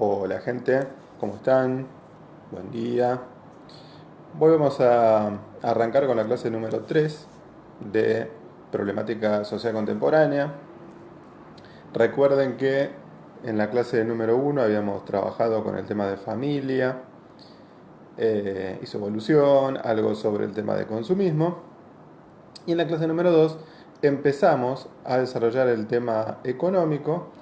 Hola gente, ¿cómo están? Buen día. Hoy vamos a arrancar con la clase número 3 de Problemática Social Contemporánea. Recuerden que en la clase número uno habíamos trabajado con el tema de familia y su evolución, algo sobre el tema de consumismo. Y en la clase número 2 empezamos a desarrollar el tema económico.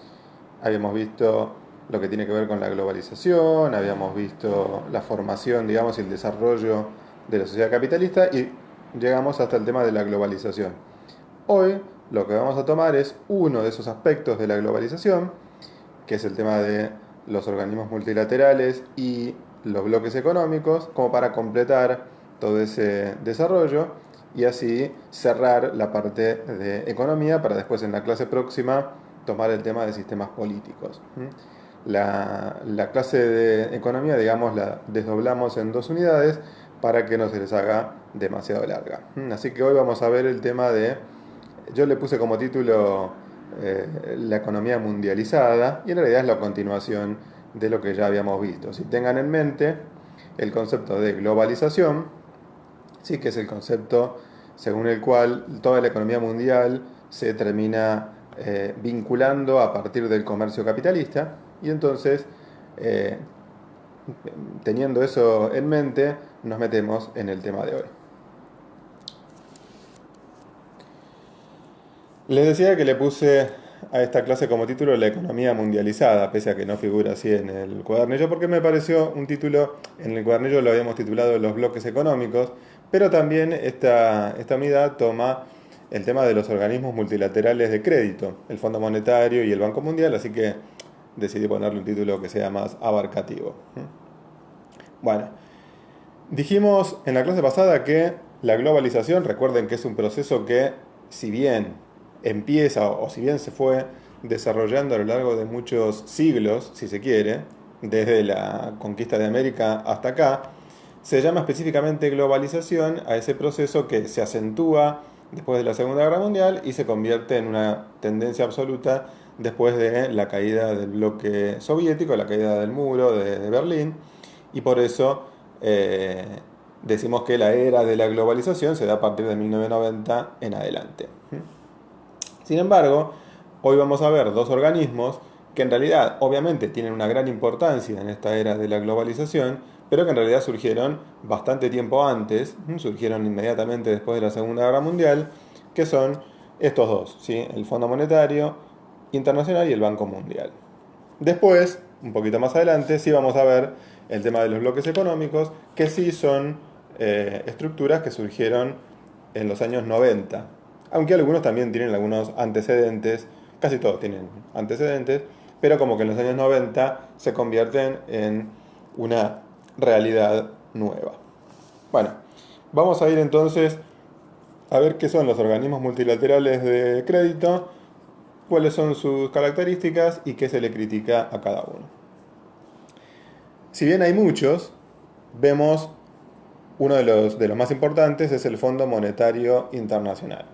Habíamos visto lo que tiene que ver con la globalización, habíamos visto la formación, digamos, y el desarrollo de la sociedad capitalista y llegamos hasta el tema de la globalización. Hoy lo que vamos a tomar es uno de esos aspectos de la globalización, que es el tema de los organismos multilaterales y los bloques económicos, como para completar todo ese desarrollo y así cerrar la parte de economía para después en la clase próxima tomar el tema de sistemas políticos. La clase de economía, digamos, la desdoblamos en dos unidades para que no se les haga demasiado larga. Así que hoy vamos a ver el tema de, yo le puse como título la economía mundializada y en realidad es la continuación de lo que ya habíamos visto. Si tengan en mente el concepto de globalización, sí que es el concepto según el cual toda la economía mundial se termina vinculando a partir del comercio capitalista y entonces eh, teniendo eso en mente nos metemos en el tema de hoy. Les decía que le puse a esta clase como título la economía mundializada, pese a que no figura así en el cuadernillo, porque me pareció un título, en el cuadernillo lo habíamos titulado los bloques económicos, pero también esta unidad toma el tema de los organismos multilaterales de crédito, el Fondo Monetario y el Banco Mundial, así que decidí ponerle un título que sea más abarcativo. Bueno, dijimos en la clase pasada que la globalización, recuerden que es un proceso que, si bien empieza o si bien se fue desarrollando a lo largo de muchos siglos, si se quiere, desde la conquista de América hasta acá, se llama específicamente globalización a ese proceso que se acentúa después de la Segunda Guerra Mundial y se convierte en una tendencia absoluta después de la caída del bloque soviético, la caída del muro de Berlín, y por eso eh, decimos que la era de la globalización se da a partir de 1990 en adelante. Sin embargo, hoy vamos a ver dos organismos que en realidad obviamente tienen una gran importancia en esta era de la globalización, pero que en realidad surgieron bastante tiempo antes, surgieron inmediatamente después de la Segunda Guerra Mundial, que son estos dos, ¿sí? El Fondo Monetario Internacional y el Banco Mundial. Después, un poquito más adelante, sí vamos a ver el tema de los bloques económicos, que sí son estructuras que surgieron en los años 90, aunque algunos también tienen algunos antecedentes, casi todos tienen antecedentes, pero como que en los años 90 se convierten en una realidad nueva. Bueno, vamos a ir entonces a ver qué son los organismos multilaterales de crédito, cuáles son sus características y qué se le critica a cada uno. Si bien hay muchos, vemos uno de los más importantes es el Fondo Monetario Internacional.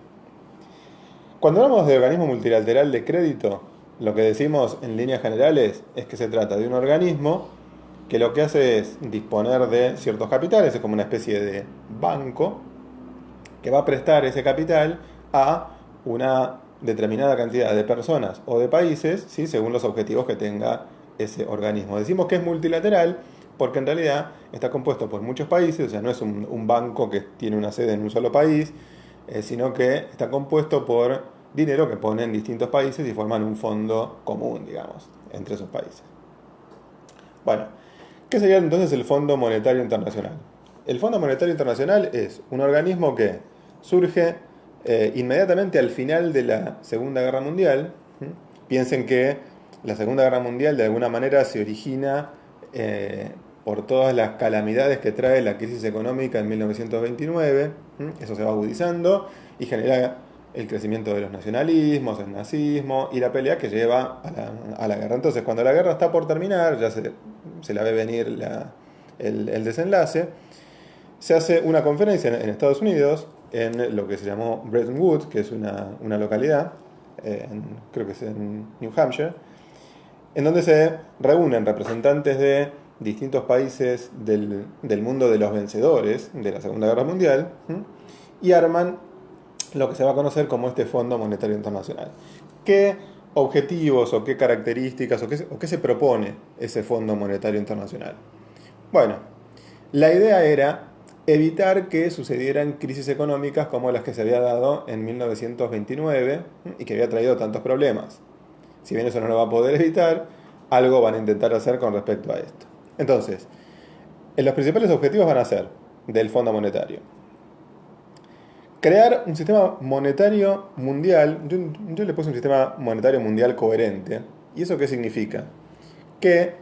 Cuando hablamos de organismo multilateral de crédito, lo que decimos en líneas generales es que se trata de un organismo que lo que hace es disponer de ciertos capitales, es como una especie de banco que va a prestar ese capital a una determinada cantidad de personas o de países, ¿sí? Según los objetivos que tenga ese organismo. Decimos que es multilateral porque en realidad está compuesto por muchos países, o sea, no es un banco que tiene una sede en un solo país, sino que está compuesto por dinero que ponen distintos países y forman un fondo común, digamos, entre esos países. Bueno, ¿qué sería entonces el Fondo Monetario Internacional? El Fondo Monetario Internacional es un organismo que surge inmediatamente al final de la Segunda Guerra Mundial. Piensen que la Segunda Guerra Mundial de alguna manera se origina por todas las calamidades que trae la crisis económica en 1929. Eso se va agudizando y genera el crecimiento de los nacionalismos, el nazismo y la pelea que lleva a la guerra. Entonces, cuando la guerra está por terminar, ya se la ve venir el desenlace, se hace una conferencia en Estados Unidos, en lo que se llamó Bretton Woods, que es una localidad, creo que es en New Hampshire, en donde se reúnen representantes de distintos países del mundo de los vencedores de la Segunda Guerra Mundial, ¿m? Y arman lo que se va a conocer como este Fondo Monetario Internacional. ¿Qué objetivos o qué características o qué se propone ese Fondo Monetario Internacional? Bueno, la idea era evitar que sucedieran crisis económicas como las que se había dado en 1929 y que había traído tantos problemas. Si bien eso no lo va a poder evitar, algo van a intentar hacer con respecto a esto. Entonces, los principales objetivos van a ser del Fondo Monetario. Crear un sistema monetario mundial, yo le puse un sistema monetario mundial coherente. ¿Y eso qué significa? Que,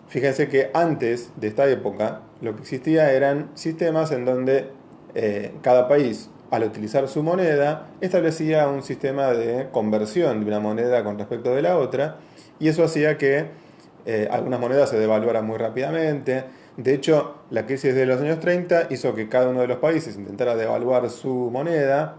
fíjense que antes de esta época, lo que existía eran sistemas en donde cada país, al utilizar su moneda, establecía un sistema de conversión de una moneda con respecto de la otra, y eso hacía que algunas monedas se devaluaran muy rápidamente. De hecho, la crisis de los años 30 hizo que cada uno de los países intentara devaluar su moneda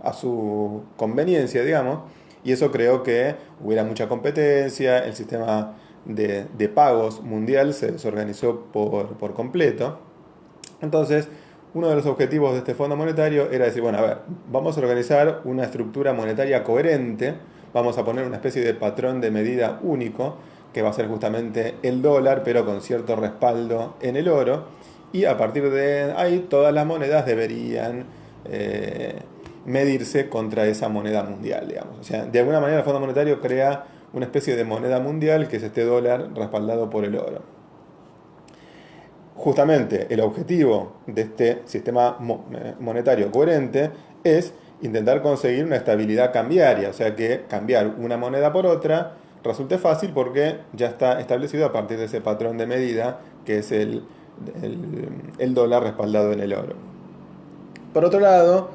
a su conveniencia, digamos, y eso creó que hubiera mucha competencia, el sistema de pagos mundial se desorganizó por completo. Entonces, uno de los objetivos de este Fondo Monetario era decir, bueno, a ver, vamos a organizar una estructura monetaria coherente, vamos a poner una especie de patrón de medida único, que va a ser justamente el dólar, pero con cierto respaldo en el oro, y a partir de ahí todas las monedas deberían medirse contra esa moneda mundial, digamos. O sea, de alguna manera el Fondo Monetario crea una especie de moneda mundial que es este dólar respaldado por el oro. Justamente el objetivo de este sistema monetario coherente es intentar conseguir una estabilidad cambiaria, o sea que cambiar una moneda por otra resulte fácil porque ya está establecido a partir de ese patrón de medida que es el dólar respaldado en el oro. Por otro lado,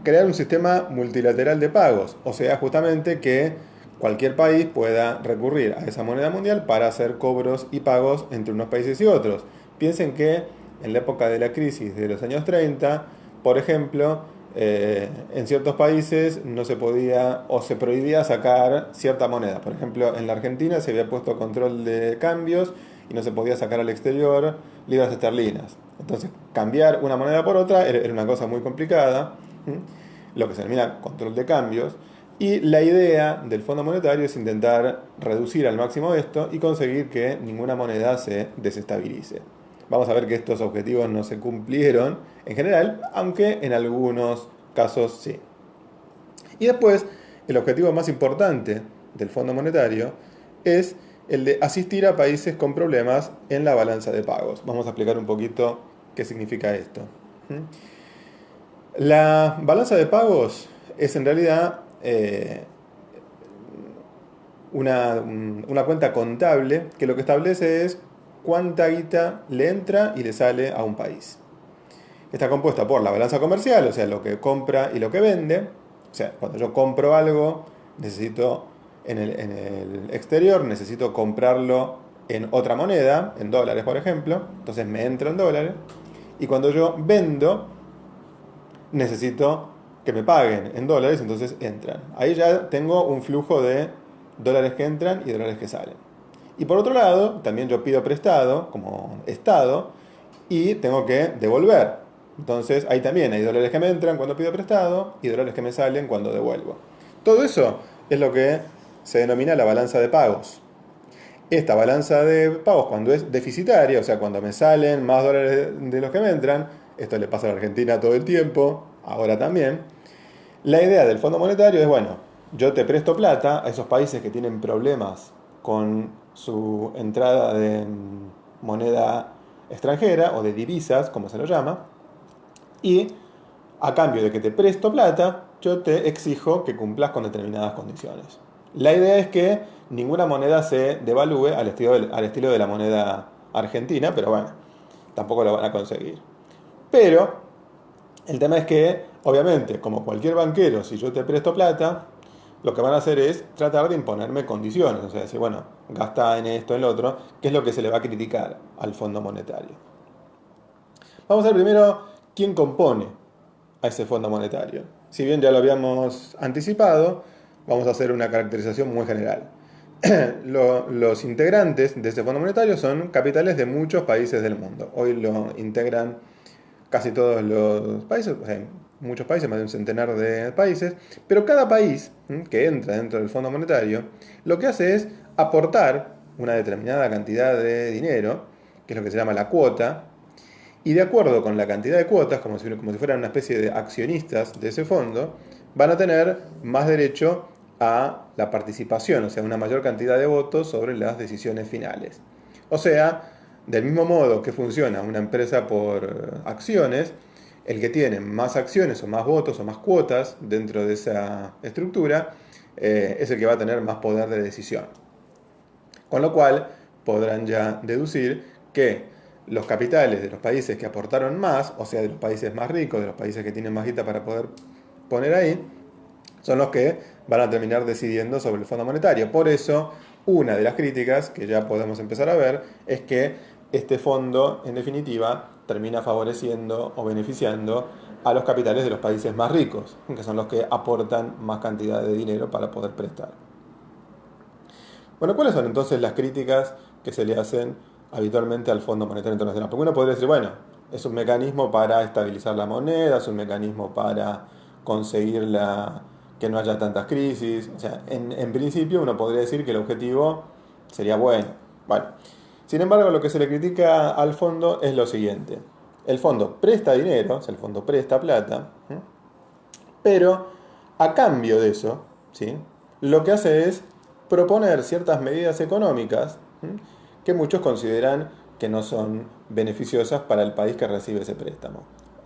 crear un sistema multilateral de pagos, o sea, justamente que cualquier país pueda recurrir a esa moneda mundial para hacer cobros y pagos entre unos países y otros. Piensen que en la época de la crisis de los años 30, por ejemplo, en ciertos países no se podía o se prohibía sacar cierta moneda. Por ejemplo, en la Argentina se había puesto control de cambios y no se podía sacar al exterior libras esterlinas. Entonces, cambiar una moneda por otra era una cosa muy complicada, lo que se denomina control de cambios. Y la idea del Fondo Monetario es intentar reducir al máximo esto y conseguir que ninguna moneda se desestabilice. Vamos a ver que estos objetivos no se cumplieron en general, aunque en algunos casos sí. Y después, el objetivo más importante del Fondo Monetario es el de asistir a países con problemas en la balanza de pagos. Vamos a explicar un poquito qué significa esto. La balanza de pagos es en realidad una cuenta contable que lo que establece es cuánta guita le entra y le sale a un país. Está compuesta por la balanza comercial, o sea, lo que compra y lo que vende. O sea, cuando yo compro algo, necesito en el exterior, necesito comprarlo en otra moneda, en dólares por ejemplo, entonces me entra en dólares. Y cuando yo vendo, necesito que me paguen en dólares, entonces entran. Ahí ya tengo un flujo de dólares que entran y dólares que salen. Y por otro lado, también yo pido prestado como Estado y tengo que devolver. Entonces ahí también hay dólares que me entran cuando pido prestado y dólares que me salen cuando devuelvo. Todo eso es lo que se denomina la balanza de pagos. Esta balanza de pagos cuando es deficitaria, o sea, cuando me salen más dólares de los que me entran, esto le pasa a la Argentina todo el tiempo, ahora también, la idea del Fondo Monetario es, bueno, yo te presto plata a esos países que tienen problemas con su entrada de moneda extranjera o de divisas, como se lo llama, y a cambio de que te presto plata, yo te exijo que cumplas con determinadas condiciones. La idea es que ninguna moneda se devalúe al estilo de la moneda argentina, pero bueno, tampoco lo van a conseguir. Pero el tema es que, obviamente, como cualquier banquero, si yo te presto plata, lo que van a hacer es tratar de imponerme condiciones, o sea, decir, bueno, gasta en esto, en lo otro, que es lo que se le va a criticar al Fondo Monetario. Vamos a ver primero quién compone a ese Fondo Monetario. Si bien ya lo habíamos anticipado, vamos a hacer una caracterización muy general. Los integrantes de ese Fondo Monetario son capitales de muchos países del mundo. Hoy lo integran casi todos los países, o sea, muchos países, más de un centenar de países, pero cada país que entra dentro del Fondo Monetario lo que hace es aportar una determinada cantidad de dinero, que es lo que se llama la cuota, y de acuerdo con la cantidad de cuotas, como si fueran una especie de accionistas de ese fondo, van a tener más derecho a la participación, o sea, una mayor cantidad de votos sobre las decisiones finales. O sea, del mismo modo que funciona una empresa por acciones, el que tiene más acciones o más votos o más cuotas dentro de esa estructura es el que va a tener más poder de decisión. Con lo cual podrán ya deducir que los capitales de los países que aportaron más, o sea, de los países más ricos, de los países que tienen más guita para poder poner ahí, son los que van a terminar decidiendo sobre el Fondo Monetario. Por eso, una de las críticas que ya podemos empezar a ver es que este fondo, en definitiva, termina favoreciendo o beneficiando a los capitales de los países más ricos, que son los que aportan más cantidad de dinero para poder prestar. Bueno, ¿cuáles son entonces las críticas que se le hacen habitualmente al Fondo Monetario Internacional? Porque uno podría decir, bueno, es un mecanismo para estabilizar la moneda, es un mecanismo para conseguir que no haya tantas crisis. O sea, en principio uno podría decir que el objetivo sería bueno. Bueno, sin embargo, lo que se le critica al fondo es lo siguiente. El fondo presta dinero, o sea, el fondo presta plata, ¿sí? Pero a cambio de eso, ¿sí? Lo que hace es proponer ciertas medidas económicas, ¿sí? Que muchos consideran que no son beneficiosas para el país que recibe ese préstamo.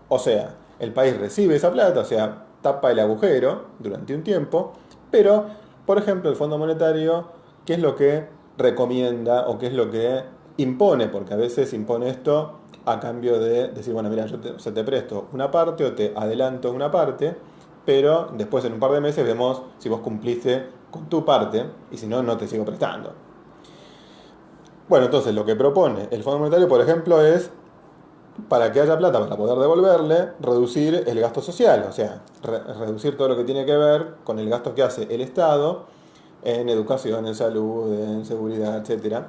O sea, el país recibe esa plata, o sea, tapa el agujero durante un tiempo, pero, por ejemplo, el Fondo Monetario, ¿qué es lo que recomienda o qué es lo que impone? Porque a veces impone esto a cambio de decir, bueno, mira, o sea, te presto una parte o te adelanto una parte, pero después en un par de meses vemos si vos cumpliste con tu parte y si no, no te sigo prestando. Bueno, entonces lo que propone el Fondo Monetario, por ejemplo, es para que haya plata para poder devolverle, reducir el gasto social, o sea, reducir todo lo que tiene que ver con el gasto que hace el Estado en educación, en salud, en seguridad, etcétera,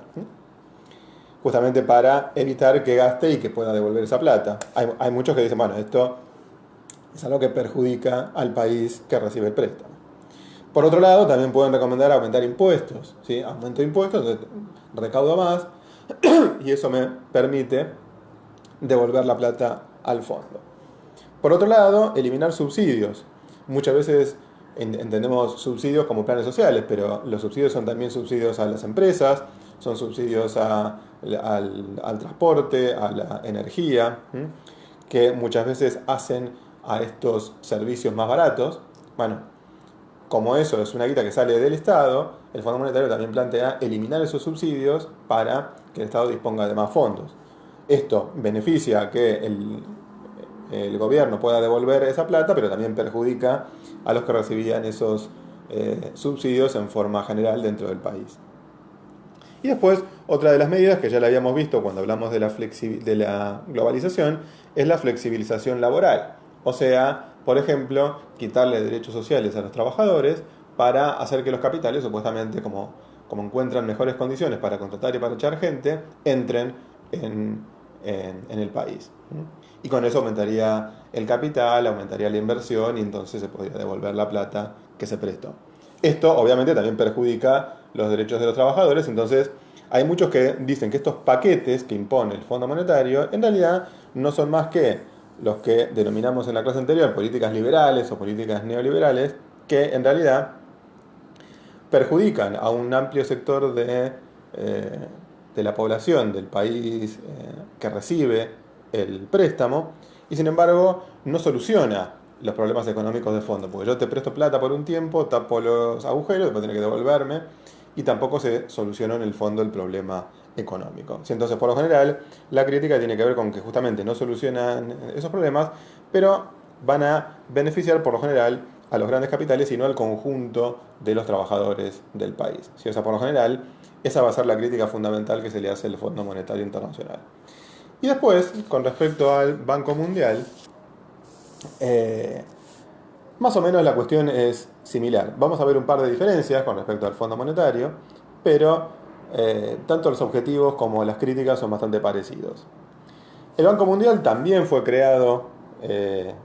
justamente para evitar que gaste y que pueda devolver esa plata. Hay muchos que dicen, bueno, esto es algo que perjudica al país que recibe el préstamo. Por otro lado, también pueden recomendar aumentar impuestos, ¿sí? Aumento de impuestos, entonces recaudo más y eso me permite devolver la plata al fondo. Por otro lado, eliminar subsidios. Muchas veces entendemos subsidios como planes sociales, pero los subsidios son también subsidios a las empresas, son subsidios al transporte, a la energía, ¿sí? Que muchas veces hacen a estos servicios más baratos. Bueno, como eso es una guita que sale del Estado, el Fondo Monetario también plantea eliminar esos subsidios para que el Estado disponga de más fondos. Esto beneficia a que el gobierno pueda devolver esa plata, pero también perjudica a los que recibían esos subsidios en forma general dentro del país. Y después, otra de las medidas que ya la habíamos visto cuando hablamos de la globalización, es la flexibilización laboral. O sea, por ejemplo, quitarle derechos sociales a los trabajadores para hacer que los capitales, supuestamente como encuentran mejores condiciones para contratar y para echar gente, entren en el país. Y con eso aumentaría el capital, aumentaría la inversión y entonces se podría devolver la plata que se prestó. Esto obviamente también perjudica los derechos de los trabajadores, entonces hay muchos que dicen que estos paquetes que impone el Fondo Monetario en realidad no son más que los que denominamos en la clase anterior políticas liberales o políticas neoliberales, que en realidad perjudican a un amplio sector de la población del país que recibe el préstamo y sin embargo no soluciona los problemas económicos de fondo, porque yo te presto plata por un tiempo, tapo los agujeros, después tenés que devolverme y tampoco se solucionó en el fondo el problema económico. Entonces, por lo general, la crítica tiene que ver con que justamente no solucionan esos problemas, pero van a beneficiar por lo general a los grandes capitales y no al conjunto de los trabajadores del país. ¿Sí? O sea, por lo general, esa va a ser la crítica fundamental que se le hace al Fondo Monetario Internacional. Y después, con respecto al Banco Mundial, más o menos la cuestión es similar. Vamos a ver un par de diferencias con respecto al Fondo Monetario, pero tanto los objetivos como las críticas son bastante parecidos. El Banco Mundial también fue creado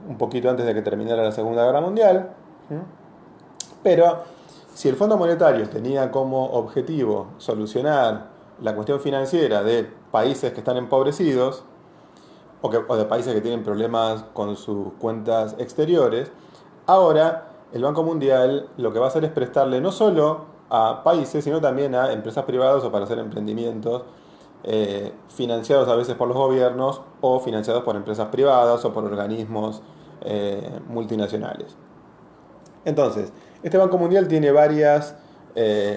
un poquito antes de que terminara la Segunda Guerra Mundial, pero si el Fondo Monetario tenía como objetivo solucionar la cuestión financiera de países que están empobrecidos, o de países que tienen problemas con sus cuentas exteriores, ahora el Banco Mundial lo que va a hacer es prestarle no solo a países, sino también a empresas privadas o para hacer emprendimientos financiados a veces por los gobiernos o financiados por empresas privadas o por organismos multinacionales. Entonces, este Banco Mundial tiene varias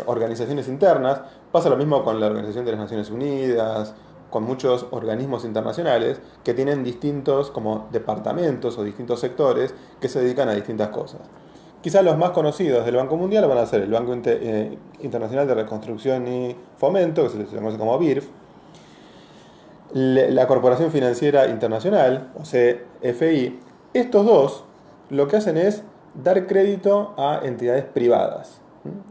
organizaciones internas. Pasa lo mismo con la Organización de las Naciones Unidas, con muchos organismos internacionales que tienen distintos como departamentos o distintos sectores que se dedican a distintas cosas. Quizás los más conocidos del Banco Mundial van a ser el Banco Internacional de Reconstrucción y Fomento, que se conoce como BIRF, la Corporación Financiera Internacional, o CFI. Estos dos lo que hacen es dar crédito a entidades privadas.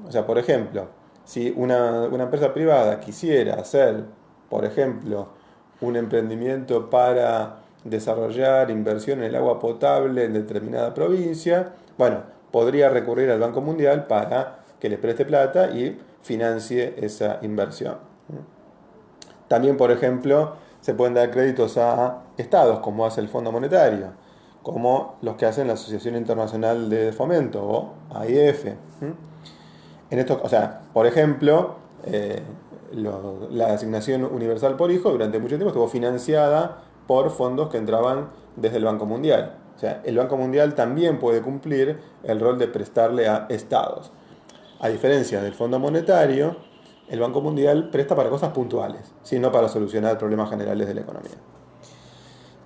O sea, por ejemplo, si una empresa privada quisiera hacer, por ejemplo, un emprendimiento para desarrollar inversión en el agua potable en determinada provincia, bueno, podría recurrir al Banco Mundial para que le preste plata y financie esa inversión. También, por ejemplo, se pueden dar créditos a estados, como hace el Fondo Monetario, como los que hacen la Asociación Internacional de Fomento o AIF. En esto, o sea, por ejemplo, la asignación universal por hijo durante mucho tiempo estuvo financiada por fondos que entraban desde el Banco Mundial. O sea, el Banco Mundial también puede cumplir el rol de prestarle a estados. A diferencia del Fondo Monetario, el Banco Mundial presta para cosas puntuales, sino para solucionar problemas generales de la economía.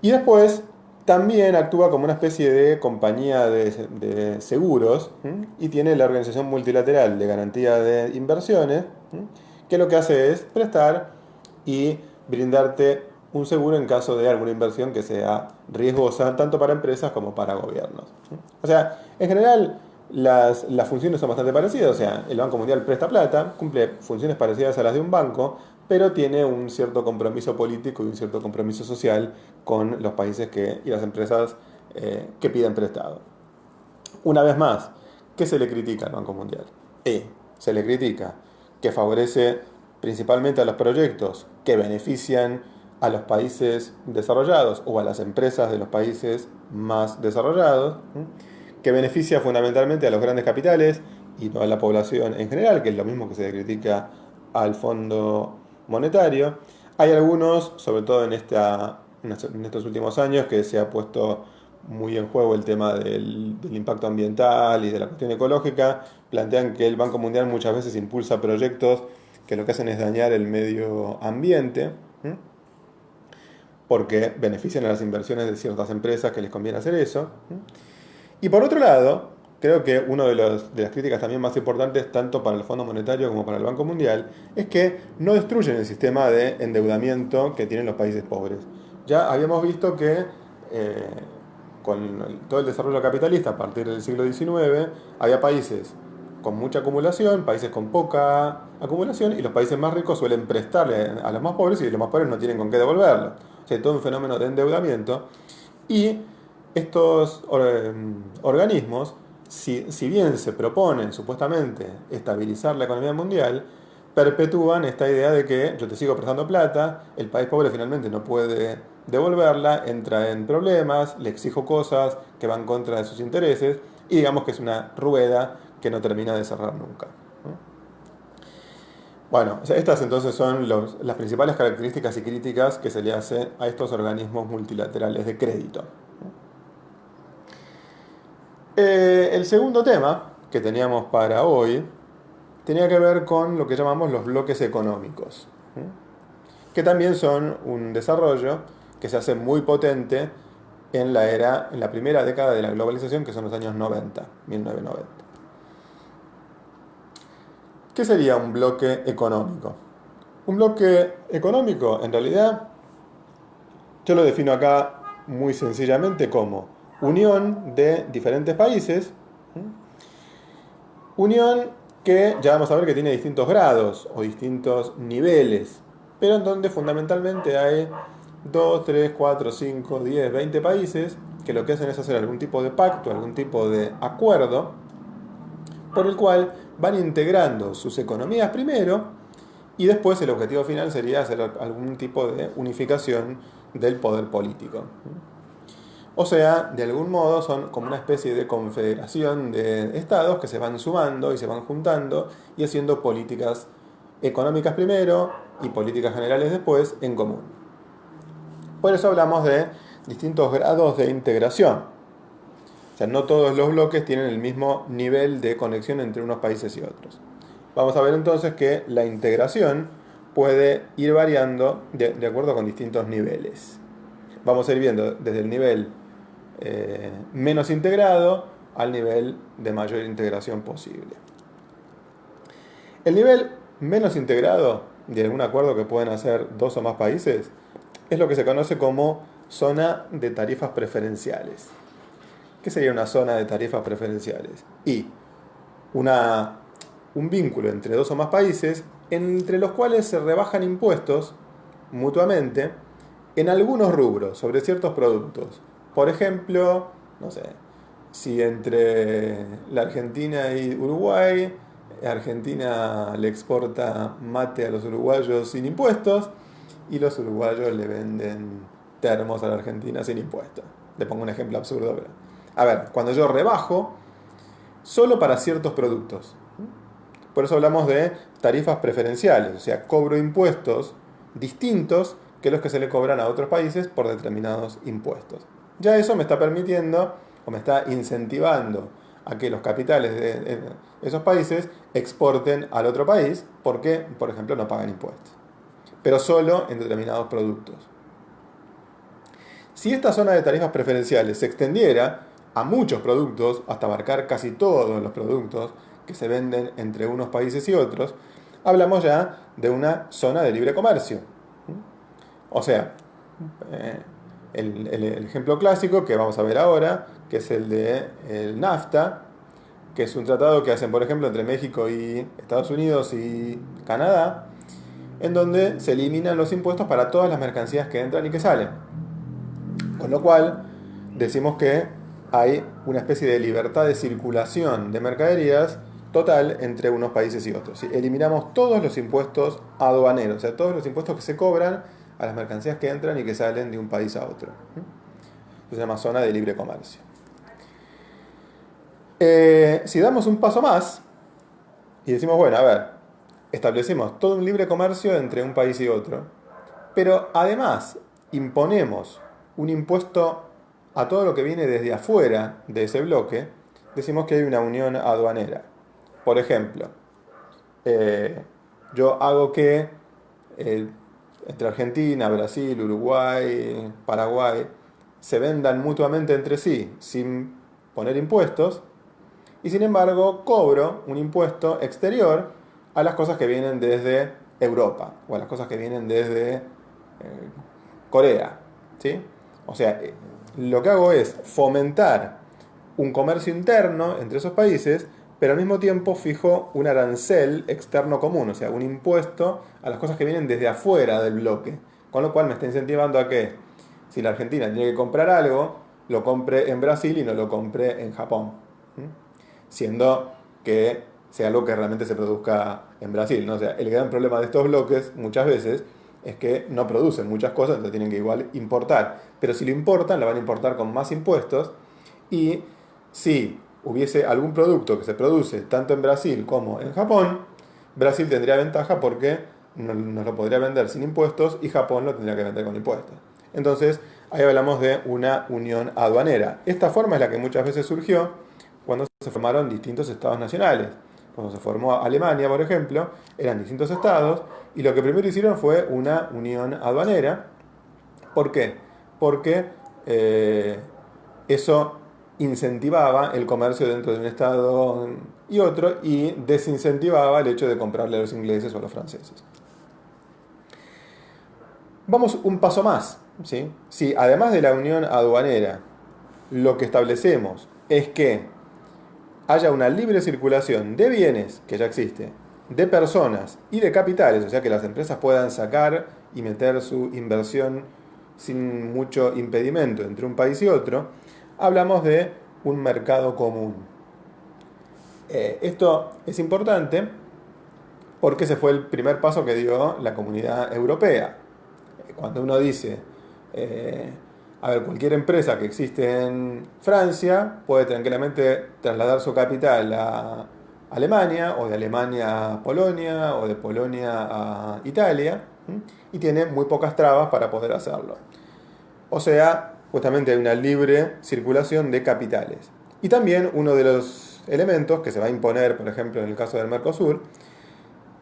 Y después también actúa como una especie de compañía de seguros, y tiene la Organización Multilateral de Garantía de Inversiones, que lo que hace es prestar y brindarte un seguro en caso de alguna inversión que sea riesgosa tanto para empresas como para gobiernos. O sea, en general las funciones son bastante parecidas. O sea, el Banco Mundial presta plata, cumple funciones parecidas a las de un banco, pero tiene un cierto compromiso político y un cierto compromiso social con los países y las empresas que piden prestado. Una vez más, ¿qué se le critica al Banco Mundial? Se le critica que favorece principalmente a los proyectos que benefician a los países desarrollados o a las empresas de los países más desarrollados, que beneficia fundamentalmente a los grandes capitales y no a la población en general, que es lo mismo que se le critica al Fondo Monetario. Hay algunos, sobre todo en estos últimos años, que se ha puesto muy en juego el tema del impacto ambiental y de la cuestión ecológica. Plantean que el Banco Mundial muchas veces impulsa proyectos que lo que hacen es dañar el medio ambiente, porque benefician a las inversiones de ciertas empresas que les conviene hacer eso. Y por otro lado, creo que una de las críticas también más importantes, tanto para el Fondo Monetario como para el Banco Mundial, es que no destruyen el sistema de endeudamiento que tienen los países pobres. Ya habíamos visto que con todo el desarrollo capitalista a partir del siglo XIX, había países con mucha acumulación, países con poca acumulación, y los países más ricos suelen prestarle a los más pobres y los más pobres no tienen con qué devolverlo. O sea, todo un fenómeno de endeudamiento. Y estos organismos, si bien se proponen supuestamente estabilizar la economía mundial, perpetúan esta idea de que yo te sigo prestando plata, el país pobre finalmente no puede devolverla, entra en problemas, le exijo cosas que van contra de sus intereses, y digamos que es una rueda que no termina de cerrar nunca. Bueno, estas entonces son las principales características y críticas que se le hace a estos organismos multilaterales de crédito. El segundo tema que teníamos para hoy tenía que ver con lo que llamamos los bloques económicos, que también son un desarrollo que se hace muy potente en la primera década de la globalización, que son los años 90, 1990. ¿Qué sería un bloque económico? Un bloque económico, en realidad, yo lo defino acá muy sencillamente como unión de diferentes países, unión que ya vamos a ver que tiene distintos grados o distintos niveles, pero en donde fundamentalmente hay 2, 3, 4, 5, 10, 20 países que lo que hacen es hacer algún tipo de pacto, algún tipo de acuerdo, por el cual van integrando sus economías primero y después el objetivo final sería hacer algún tipo de unificación del poder político. O sea, de algún modo son como una especie de confederación de estados que se van sumando y se van juntando y haciendo políticas económicas primero y políticas generales después en común. Por eso hablamos de distintos grados de integración. O sea, no todos los bloques tienen el mismo nivel de conexión entre unos países y otros. Vamos a ver entonces que la integración puede ir variando de acuerdo con distintos niveles. Vamos a ir viendo desde el nivel menos integrado al nivel de mayor integración posible. El nivel menos integrado de algún acuerdo que pueden hacer dos o más países es lo que se conoce como zona de tarifas preferenciales. ¿Qué sería una zona de tarifas preferenciales? Y un vínculo entre dos o más países entre los cuales se rebajan impuestos mutuamente en algunos rubros sobre ciertos productos. Por ejemplo, no sé, si entre la Argentina y Uruguay, Argentina le exporta mate a los uruguayos sin impuestos y los uruguayos le venden termos a la Argentina sin impuestos. Le pongo un ejemplo absurdo, pero... A ver, cuando yo rebajo, solo para ciertos productos. Por eso hablamos de tarifas preferenciales, o sea, cobro impuestos distintos que los que se le cobran a otros países por determinados impuestos. Ya eso me está permitiendo o me está incentivando a que los capitales de esos países exporten al otro país porque, por ejemplo, no pagan impuestos, pero solo en determinados productos. Si esta zona de tarifas preferenciales se extendiera a muchos productos, hasta abarcar casi todos los productos que se venden entre unos países y otros, hablamos ya de una zona de libre comercio. O sea, el ejemplo clásico que vamos a ver ahora, que es el de el NAFTA, que es un tratado que hacen, por ejemplo, entre México y Estados Unidos y Canadá, en donde se eliminan los impuestos para todas las mercancías que entran y que salen. Con lo cual, decimos que hay una especie de libertad de circulación de mercaderías total entre unos países y otros. ¿Sí? Eliminamos todos los impuestos aduaneros, o sea, todos los impuestos que se cobran a las mercancías que entran y que salen de un país a otro. Se llama zona de libre comercio. Si damos un paso más y decimos, bueno, a ver, establecemos todo un libre comercio entre un país y otro, pero además imponemos un impuesto a todo lo que viene desde afuera de ese bloque, decimos que hay una unión aduanera. Por ejemplo, yo hago que entre Argentina, Brasil, Uruguay, Paraguay se vendan mutuamente entre sí sin poner impuestos y sin embargo cobro un impuesto exterior a las cosas que vienen desde Europa o a las cosas que vienen desde Corea, ¿sí? O sea, lo que hago es fomentar un comercio interno entre esos países, pero al mismo tiempo fijo un arancel externo común, o sea, un impuesto a las cosas que vienen desde afuera del bloque, con lo cual me está incentivando a que si la Argentina tiene que comprar algo, lo compre en Brasil y no lo compre en Japón, siendo que sea algo que realmente se produzca en Brasil, ¿no? O sea, el gran problema de estos bloques muchas veces es que no producen muchas cosas, entonces tienen que igual importar. Pero si lo importan, lo van a importar con más impuestos. Y si hubiese algún producto que se produce tanto en Brasil como en Japón, Brasil tendría ventaja porque nos lo podría vender sin impuestos y Japón lo tendría que vender con impuestos. Entonces, ahí hablamos de una unión aduanera. Esta forma es la que muchas veces surgió cuando se formaron distintos estados nacionales. Cuando se formó Alemania, por ejemplo, eran distintos estados y lo que primero hicieron fue una unión aduanera. ¿Por qué? Porque eso incentivaba el comercio dentro de un estado y otro y desincentivaba el hecho de comprarle a los ingleses o a los franceses. Vamos un paso más, ¿sí? Si además de la unión aduanera, lo que establecemos es que haya una libre circulación de bienes, que ya existe, de personas y de capitales, o sea que las empresas puedan sacar y meter su inversión sin mucho impedimento entre un país y otro, hablamos de un mercado común. Esto es importante porque ese fue el primer paso que dio la Comunidad Europea. Cuando uno dice, eh, a ver, cualquier empresa que existe en Francia puede tranquilamente trasladar su capital a Alemania, o de Alemania a Polonia, o de Polonia a Italia, ¿m? Y tiene muy pocas trabas para poder hacerlo. O sea, justamente hay una libre circulación de capitales. Y también uno de los elementos que se va a imponer, por ejemplo, en el caso del Mercosur,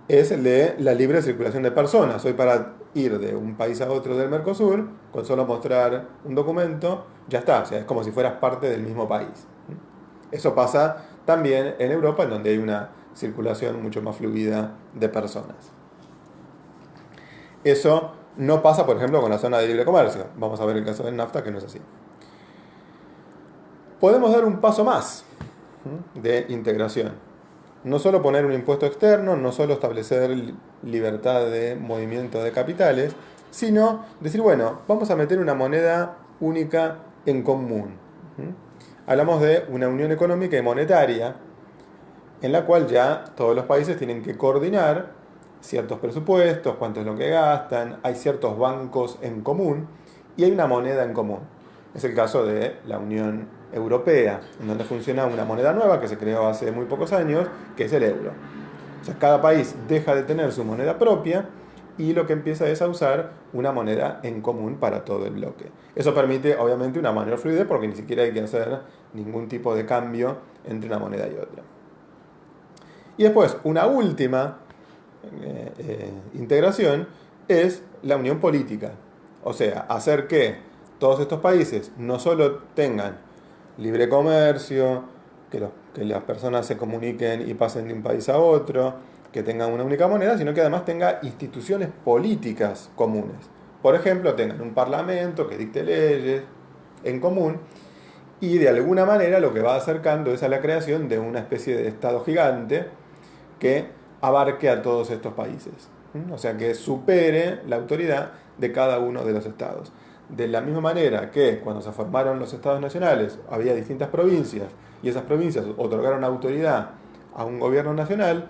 es el de la libre circulación de personas. Hoy, para ir de un país a otro del Mercosur, con solo mostrar un documento, ya está. O sea, es como si fueras parte del mismo país. Eso pasa también en Europa, en donde hay una circulación mucho más fluida de personas. Eso no pasa, por ejemplo, con la zona de libre comercio. Vamos a ver el caso del NAFTA, que no es así. Podemos dar un paso más de integración. No solo poner un impuesto externo, no solo establecer libertad de movimiento de capitales, sino decir, bueno, vamos a meter una moneda única en común. Hablamos de una unión económica y monetaria en la cual ya todos los países tienen que coordinar ciertos presupuestos, cuánto es lo que gastan, hay ciertos bancos en común y hay una moneda en común. Es el caso de la Unión Europea, en donde funciona una moneda nueva que se creó hace muy pocos años, que es el euro. O sea, cada país deja de tener su moneda propia y lo que empieza es a usar una moneda en común para todo el bloque. Eso permite, obviamente, una mayor fluidez porque ni siquiera hay que hacer ningún tipo de cambio entre una moneda y otra. Y después, una última integración es la unión política. O sea, hacer que todos estos países no solo tengan libre comercio, que las personas se comuniquen y pasen de un país a otro, que tengan una única moneda, sino que además tenga instituciones políticas comunes. Por ejemplo, tengan un parlamento que dicte leyes en común y de alguna manera lo que va acercando es a la creación de una especie de estado gigante que abarque a todos estos países. O sea, que supere la autoridad de cada uno de los estados. De la misma manera que cuando se formaron los estados nacionales había distintas provincias y esas provincias otorgaron autoridad a un gobierno nacional,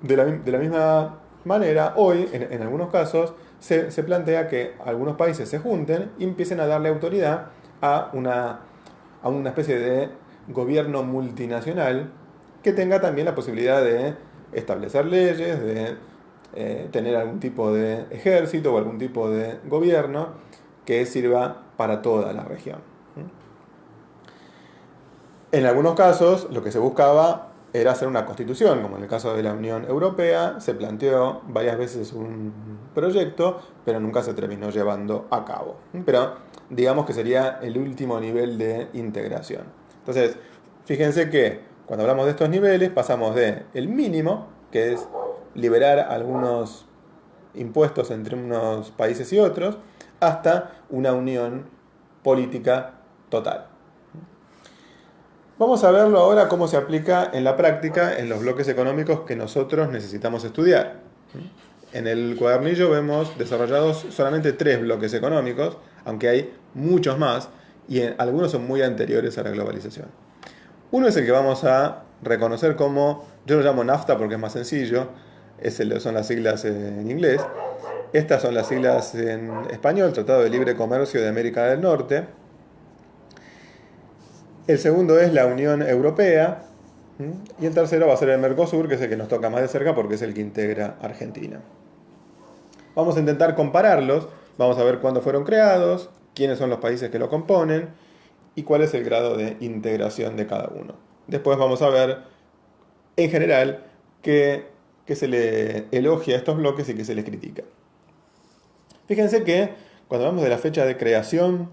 de la misma manera hoy, en algunos casos, se plantea que algunos países se junten y empiecen a darle autoridad a una especie de gobierno multinacional que tenga también la posibilidad de establecer leyes, de tener algún tipo de ejército o algún tipo de gobierno que sirva para toda la región. En algunos casos lo que se buscaba era hacer una constitución, como en el caso de la Unión Europea, se planteó varias veces un proyecto, pero nunca se terminó llevando a cabo. Pero digamos que sería el último nivel de integración. Entonces, fíjense que cuando hablamos de estos niveles pasamos de el mínimo, que es liberar algunos impuestos entre unos países y otros, hasta una unión política total. Vamos a verlo ahora cómo se aplica en la práctica en los bloques económicos que nosotros necesitamos estudiar. En el cuadernillo vemos desarrollados solamente 3 bloques económicos, aunque hay muchos más, y algunos son muy anteriores a la globalización. Uno es el que vamos a reconocer como, yo lo llamo NAFTA porque es más sencillo, son las siglas en inglés. Estas son las siglas en español, Tratado de Libre Comercio de América del Norte. El segundo es la Unión Europea. Y el tercero va a ser el Mercosur, que es el que nos toca más de cerca porque es el que integra Argentina. Vamos a intentar compararlos, vamos a ver cuándo fueron creados, quiénes son los países que lo componen y cuál es el grado de integración de cada uno. Después vamos a ver, en general, qué se le elogia a estos bloques y qué se les critica. Fíjense que cuando hablamos de la fecha de creación,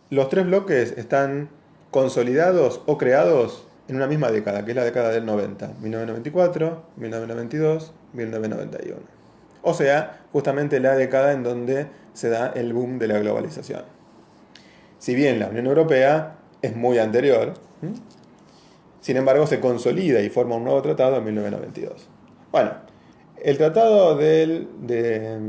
los 3 bloques están consolidados o creados en una misma década, que es la década del 90, 1994, 1992, 1991. O sea, justamente la década en donde se da el boom de la globalización. Si bien la Unión Europea es muy anterior, Sin embargo, se consolida y forma un nuevo tratado en 1992. Bueno, el Tratado de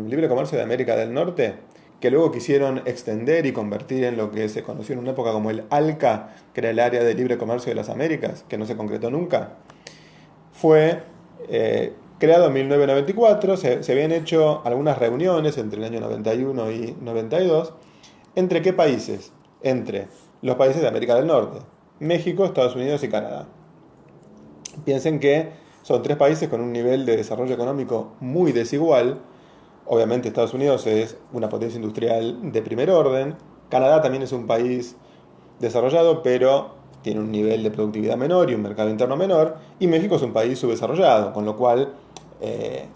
Libre Comercio de América del Norte, que luego quisieron extender y convertir en lo que se conoció en una época como el ALCA, que era el Área de Libre Comercio de las Américas, que no se concretó nunca, fue creado en 1994. Se habían hecho algunas reuniones entre el año 91 y 92. ¿Entre qué países? Entre los países de América del Norte: México, Estados Unidos y Canadá. Piensen que son tres países con un nivel de desarrollo económico muy desigual. Obviamente Estados Unidos es una potencia industrial de primer orden. Canadá también es un país desarrollado, pero tiene un nivel de productividad menor y un mercado interno menor. Y México es un país subdesarrollado, con lo cual eh,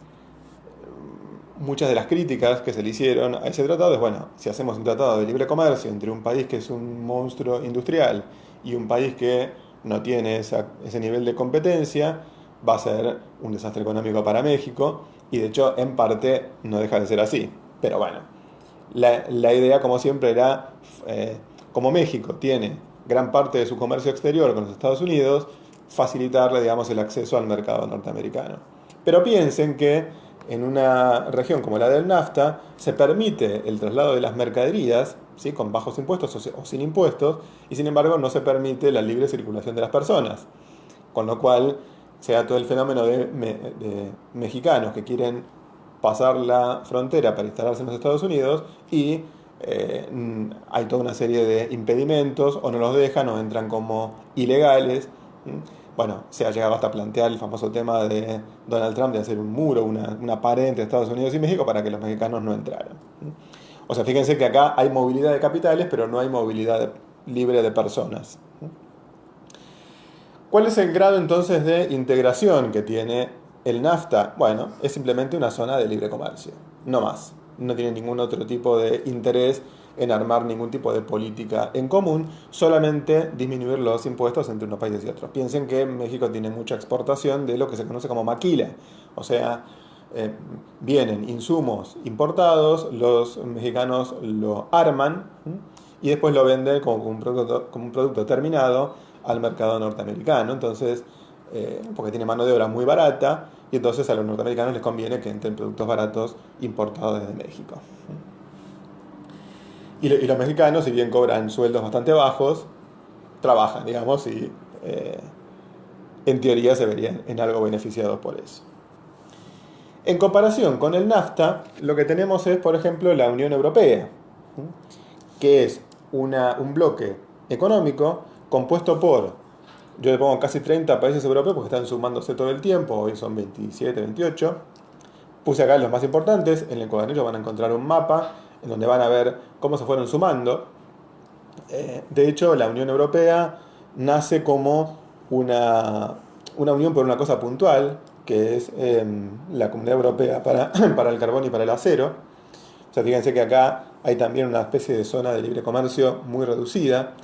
muchas de las críticas que se le hicieron a ese tratado es, bueno, si hacemos un tratado de libre comercio entre un país que es un monstruo industrial y un país que no tiene ese nivel de competencia, va a ser un desastre económico para México, y de hecho en parte no deja de ser así. Pero bueno, la idea como siempre era, como México tiene gran parte de su comercio exterior con los Estados Unidos, facilitarle, digamos, el acceso al mercado norteamericano. Pero piensen que en una región como la del NAFTA se permite el traslado de las mercaderías, ¿sí?, con bajos impuestos o sin impuestos, y sin embargo no se permite la libre circulación de las personas. Con lo cual se da todo el fenómeno de mexicanos que quieren pasar la frontera para instalarse en los Estados Unidos y hay toda una serie de impedimentos, o no los dejan o entran como ilegales. Bueno, se ha llegado hasta plantear el famoso tema de Donald Trump de hacer un muro, una pared entre Estados Unidos y México para que los mexicanos no entraran. O sea, fíjense que acá hay movilidad de capitales, pero no hay movilidad libre de personas. ¿Cuál es el grado entonces de integración que tiene el NAFTA? Bueno, es simplemente una zona de libre comercio, no más. No tiene ningún otro tipo de interés en armar ningún tipo de política en común, solamente disminuir los impuestos entre unos países y otros. Piensen que México tiene mucha exportación de lo que se conoce como maquila, o sea, vienen insumos importados, los mexicanos lo arman y después lo venden como un producto terminado al mercado norteamericano. Entonces, porque tiene mano de obra muy barata, y entonces a los norteamericanos les conviene que entren productos baratos importados desde México. Y los mexicanos, si bien cobran sueldos bastante bajos, trabajan, digamos, y en teoría se verían en algo beneficiados por eso. En comparación con el NAFTA, lo que tenemos es, por ejemplo, la Unión Europea, que es un bloque económico compuesto por, yo le pongo casi 30 países europeos porque están sumándose todo el tiempo, hoy son 27, 28. Puse acá los más importantes, en el cuadernillo van a encontrar un mapa en donde van a ver cómo se fueron sumando. De hecho, la Unión Europea nace como una unión por una cosa puntual, que es la Comunidad Europea para el carbón y para el acero. O sea, fíjense que acá hay también una especie de zona de libre comercio muy reducida,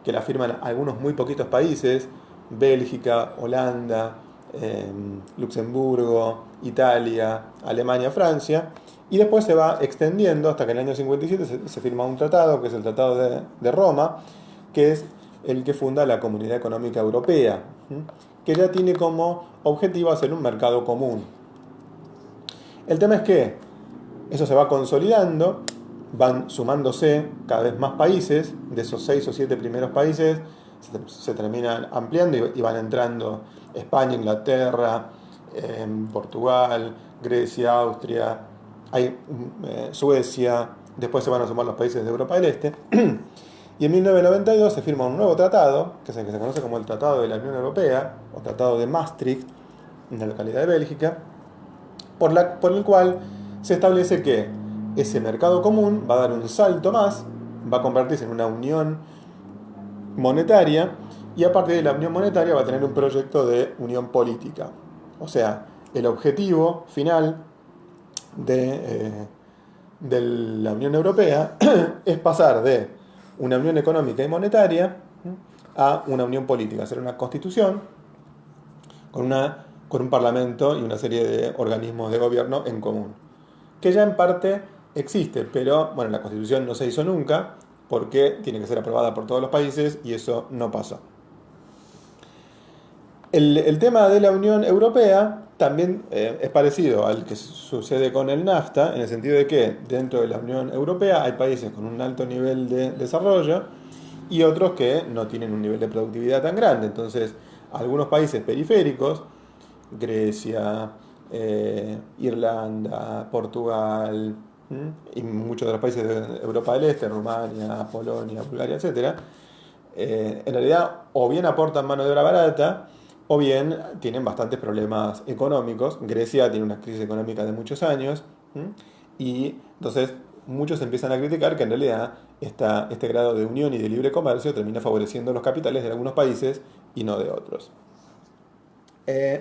que la firman algunos muy poquitos países: Bélgica, Holanda, Luxemburgo, Italia, Alemania, Francia. Y después se va extendiendo hasta que en el año 57 se firma un tratado, que es el Tratado de Roma, que es el que funda la Comunidad Económica Europea, que ya tiene como objetivo hacer un mercado común. El tema es que eso se va consolidando, van sumándose cada vez más países. De esos 6 o 7 primeros países se terminan ampliando y van entrando España, Inglaterra, Portugal, Grecia, Austria, Suecia. Después se van a sumar los países de Europa del Este. Y en 1992 se firma un nuevo tratado, que es el que se conoce como el Tratado de la Unión Europea, o Tratado de Maastricht, en la localidad de Bélgica, por el cual se establece que ese mercado común va a dar un salto más, va a convertirse en una unión monetaria, y a partir de la unión monetaria va a tener un proyecto de unión política. O sea, el objetivo final de la Unión Europea es pasar de una unión económica y monetaria a una unión política, hacer una constitución con un parlamento y una serie de organismos de gobierno en común, que ya en parte existe, pero bueno, la constitución no se hizo nunca porque tiene que ser aprobada por todos los países y eso no pasó. El tema de la Unión Europea también es parecido al que sucede con el NAFTA, en el sentido de que dentro de la Unión Europea hay países con un alto nivel de desarrollo y otros que no tienen un nivel de productividad tan grande. Entonces, algunos países periféricos, Grecia, Irlanda, Portugal, y muchos de los países de Europa del Este, Rumania, Polonia, Bulgaria, etcétera, en realidad o bien aportan mano de obra barata o bien tienen bastantes problemas económicos. Grecia tiene una crisis económica de muchos años, ¿m? Y entonces muchos empiezan a criticar que en realidad este grado de unión y de libre comercio termina favoreciendo los capitales de algunos países y no de otros.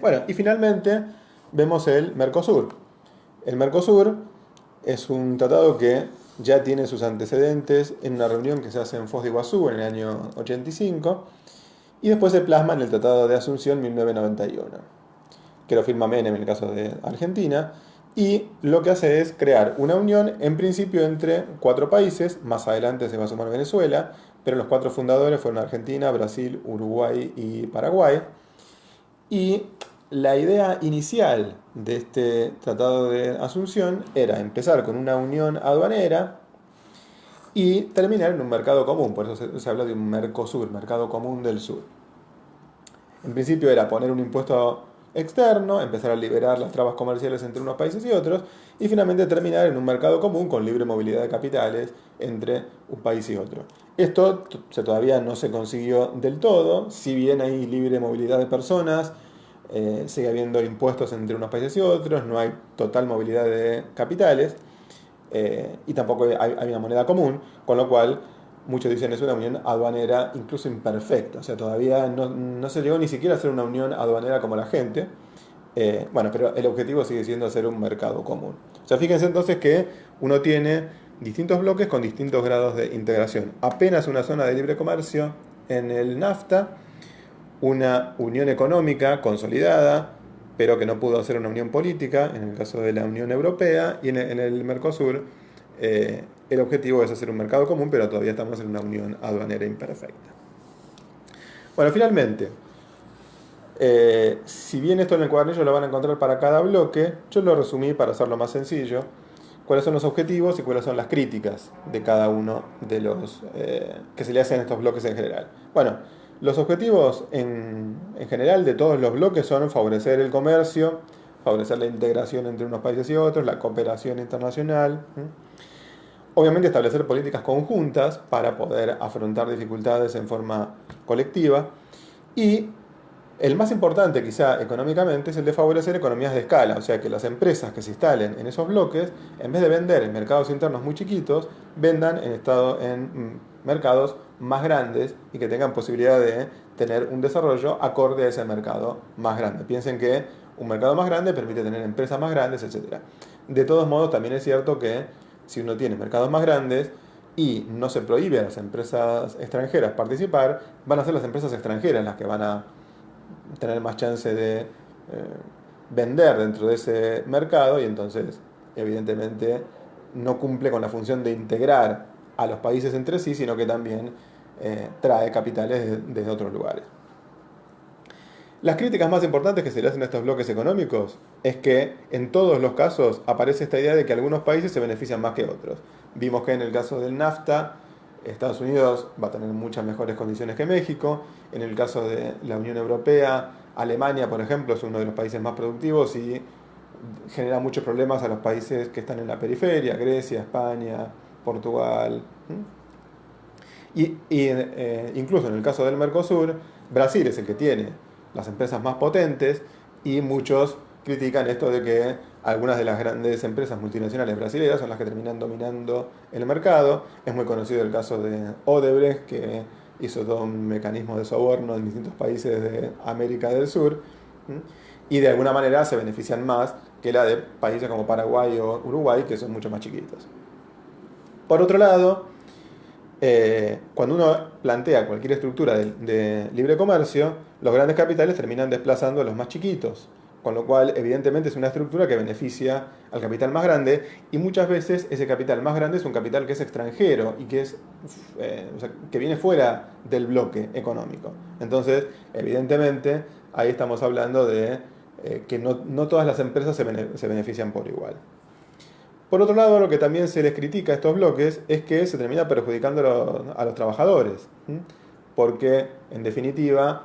Bueno, y finalmente vemos el Mercosur. El Mercosur es un tratado que ya tiene sus antecedentes en una reunión que se hace en Foz de Iguazú en el año 85 y después se plasma en el Tratado de Asunción 1991, que lo firma Menem en el caso de Argentina, y lo que hace es crear una unión en principio entre cuatro países, más adelante se va a sumar Venezuela, pero los cuatro fundadores fueron Argentina, Brasil, Uruguay y Paraguay. Y la idea inicial de este Tratado de Asunción era empezar con una unión aduanera y terminar en un mercado común, por eso se habla de un Mercosur, mercado común del sur. En principio era poner un impuesto externo, empezar a liberar las trabas comerciales entre unos países y otros, y finalmente terminar en un mercado común con libre movilidad de capitales entre un país y otro. Esto todavía no se consiguió del todo, si bien hay libre movilidad de personas, sigue habiendo impuestos entre unos países y otros, no hay total movilidad de capitales, y tampoco hay una moneda común, con lo cual muchos dicen es una unión aduanera incluso imperfecta, o sea, todavía no se llegó ni siquiera a hacer una unión aduanera como la gente. Bueno, pero el objetivo sigue siendo hacer un mercado común. O sea, fíjense entonces que uno tiene distintos bloques con distintos grados de integración. Apenas una zona de libre comercio en el NAFTA, una unión económica consolidada, pero que no pudo hacer una unión política, en el caso de la Unión Europea, y en el Mercosur, el objetivo es hacer un mercado común, pero todavía estamos en una unión aduanera imperfecta. Bueno, finalmente, si bien esto en el cuadernillo lo van a encontrar para cada bloque, yo lo resumí para hacerlo más sencillo. Cuáles son los objetivos y cuáles son las críticas de cada uno de los que se le hacen a estos bloques en general. Bueno, los objetivos en general de todos los bloques son favorecer el comercio, favorecer la integración entre unos países y otros, la cooperación internacional. Obviamente establecer políticas conjuntas para poder afrontar dificultades en forma colectiva. Y el más importante, quizá económicamente, es el de favorecer economías de escala, o sea que las empresas que se instalen en esos bloques, en vez de vender en mercados internos muy chiquitos, vendan en mercados más grandes y que tengan posibilidad de tener un desarrollo acorde a ese mercado más grande. Piensen que un mercado más grande permite tener empresas más grandes, etc. De todos modos, también es cierto que si uno tiene mercados más grandes y no se prohíbe a las empresas extranjeras participar, van a ser las empresas extranjeras las que van a tener más chance de vender dentro de ese mercado y entonces evidentemente no cumple con la función de integrar a los países entre sí, sino que también trae capitales desde otros lugares. Las críticas más importantes que se le hacen a estos bloques económicos es que en todos los casos aparece esta idea de que algunos países se benefician más que otros. Vimos que en el caso del NAFTA, Estados Unidos va a tener muchas mejores condiciones que México. En el caso de la Unión Europea, Alemania, por ejemplo, es uno de los países más productivos y genera muchos problemas a los países que están en la periferia, Grecia, España, Portugal. Incluso en el caso del Mercosur, Brasil es el que tiene las empresas más potentes y muchos critican esto de que algunas de las grandes empresas multinacionales brasileñas son las que terminan dominando el mercado. Es muy conocido el caso de Odebrecht, que hizo todo un mecanismo de soborno en distintos países de América del Sur, y de alguna manera se benefician más que la de países como Paraguay o Uruguay, que son mucho más chiquitos. Por otro lado, cuando uno plantea cualquier estructura de libre comercio, los grandes capitales terminan desplazando a los más chiquitos, con lo cual evidentemente es una estructura que beneficia al capital más grande y muchas veces ese capital más grande es un capital que es extranjero y que es o sea, que viene fuera del bloque económico. Entonces, evidentemente, ahí estamos hablando de que no todas las empresas se benefician por igual. Por otro lado, lo que también se les critica a estos bloques es que se termina perjudicando a los trabajadores, porque en definitiva,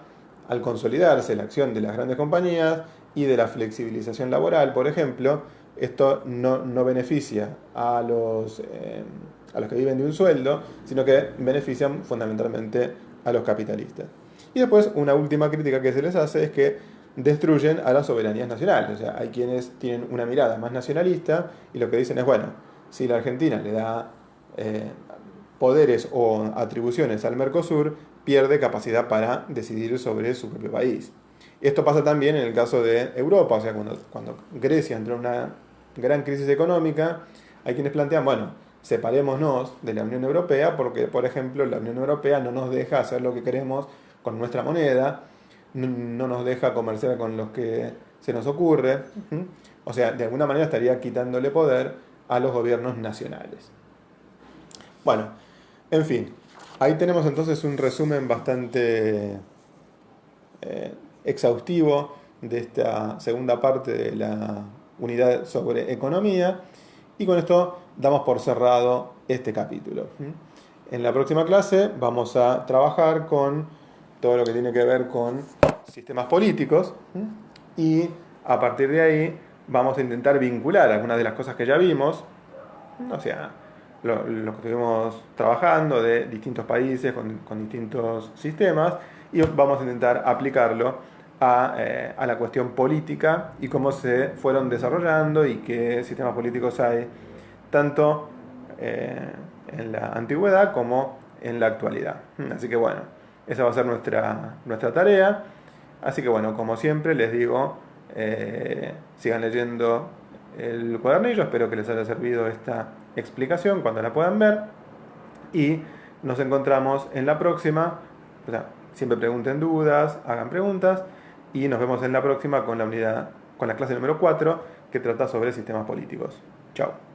al consolidarse la acción de las grandes compañías y de la flexibilización laboral, por ejemplo, esto no beneficia a los que viven de un sueldo, sino que benefician fundamentalmente a los capitalistas. Y después, una última crítica que se les hace es que destruyen a las soberanías nacionales. O sea, hay quienes tienen una mirada más nacionalista y lo que dicen es, bueno, si la Argentina le da poderes o atribuciones al Mercosur, pierde capacidad para decidir sobre su propio país. Esto pasa también en el caso de Europa, o sea, cuando Grecia entró en una gran crisis económica, hay quienes plantean, bueno, separémonos de la Unión Europea porque, por ejemplo, la Unión Europea no nos deja hacer lo que queremos con nuestra moneda, no nos deja comerciar con los que se nos ocurre. O sea, de alguna manera estaría quitándole poder a los gobiernos nacionales. Bueno, en fin, ahí tenemos entonces un resumen bastante exhaustivo de esta segunda parte de la unidad sobre economía y con esto damos por cerrado este capítulo. En la próxima clase vamos a trabajar con todo lo que tiene que ver con sistemas políticos y a partir de ahí vamos a intentar vincular algunas de las cosas que ya vimos, o sea, lo que estuvimos trabajando de distintos países con distintos sistemas y vamos a intentar aplicarlo a la cuestión política y cómo se fueron desarrollando y qué sistemas políticos hay tanto en la antigüedad como en la actualidad. Así que bueno, esa va a ser nuestra tarea. Así que bueno, como siempre les digo, sigan leyendo el cuadernillo, espero que les haya servido esta explicación cuando la puedan ver y nos encontramos en la próxima. O sea, siempre pregunten dudas, hagan preguntas y nos vemos en la próxima con la clase número 4 que trata sobre sistemas políticos. Chao.